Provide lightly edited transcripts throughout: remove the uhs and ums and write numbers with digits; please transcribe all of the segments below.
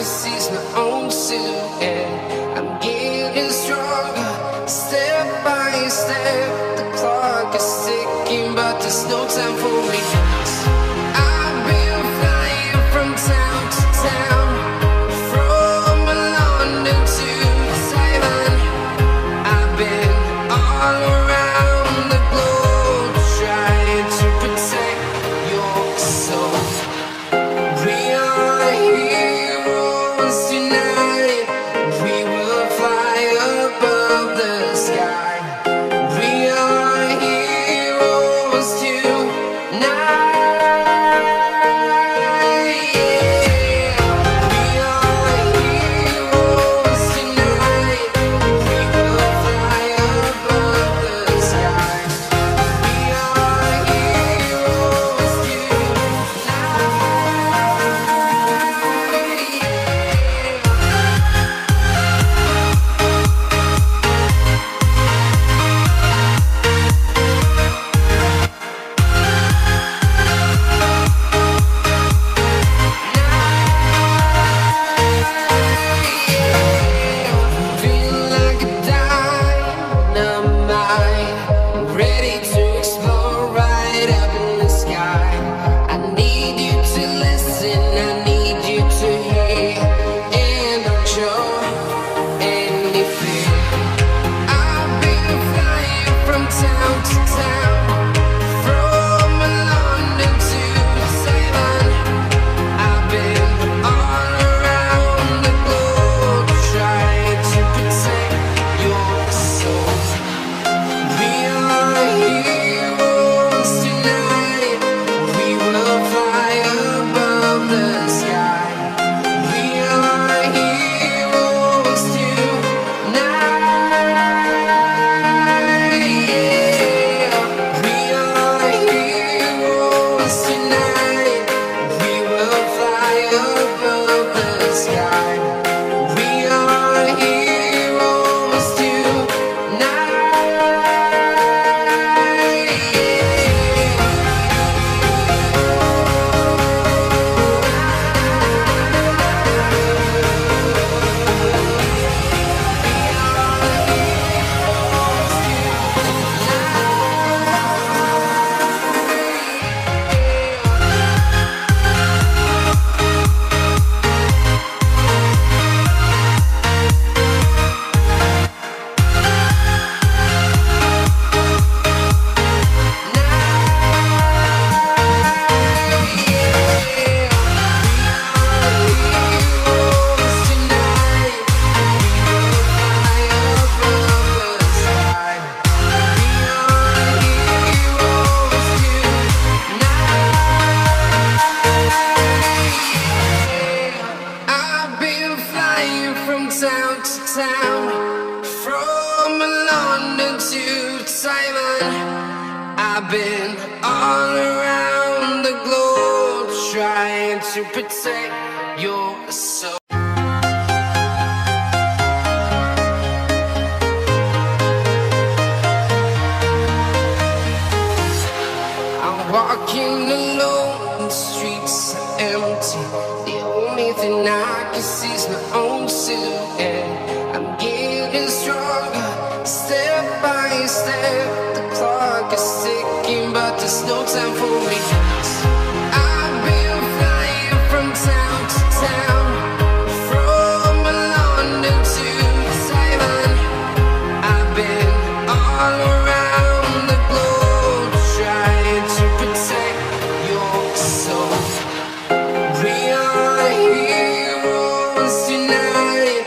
can seize my own silhouette. I'm getting stronger, step by step. The clock is ticking, but there's no time for me. I've been flying from town to town, from London to Taiwan. I've been all around the globe, trying to protect your soul. We are heroes tonight. We will fly above the sky. We are heroes tonight. I've been all around the globe trying to protect your soul. I'm walking alone, the streets are empty. The only thing I can see is my own silhouette. I'm getting stronger, step by step. The clock is ticking, but there's no time for me. I've been flying from town to town, from London to Taiwan. I've been all around the globe trying to protect your soul. We are heroes tonight.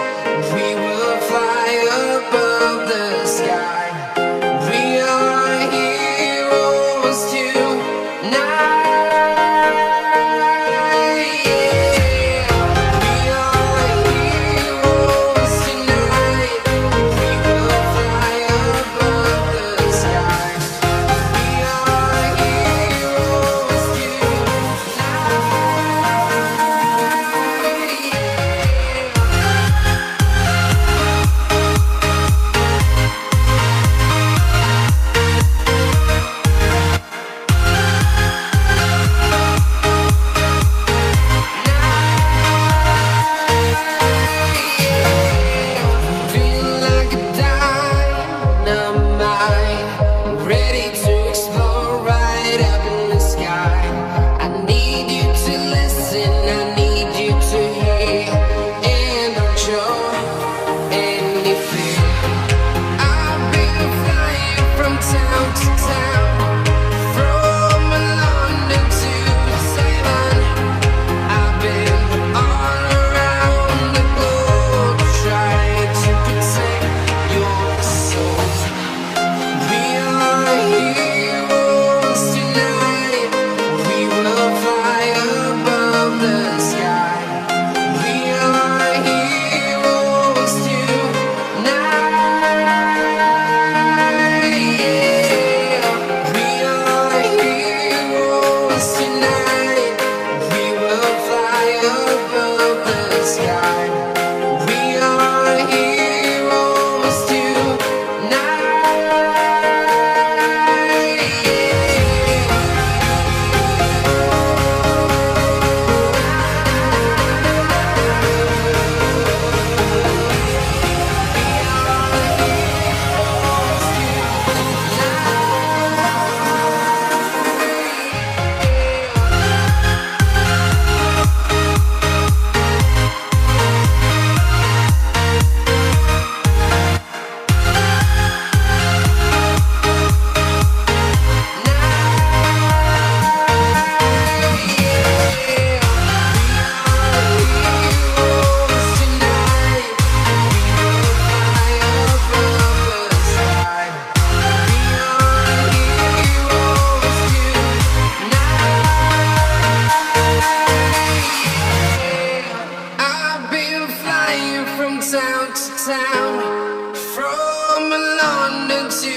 town to town, from London to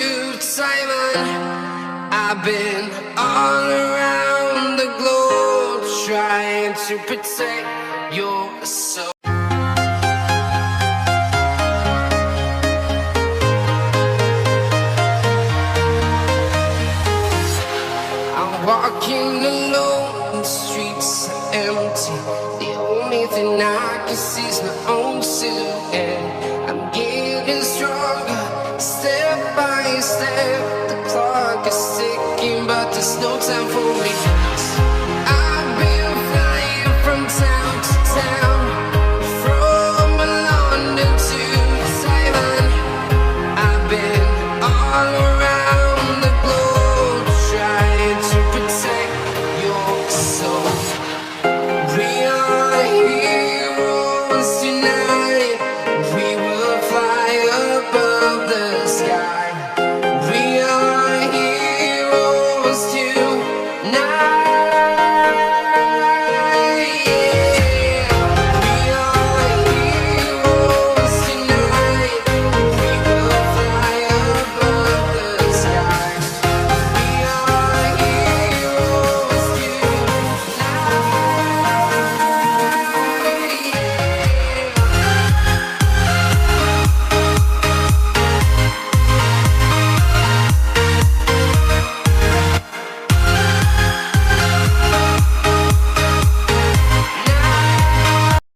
Taiwan. I've been all around the globe trying to protect your soul. I'm walking alone, the streets are empty. The only thing I can see is my own silhouette.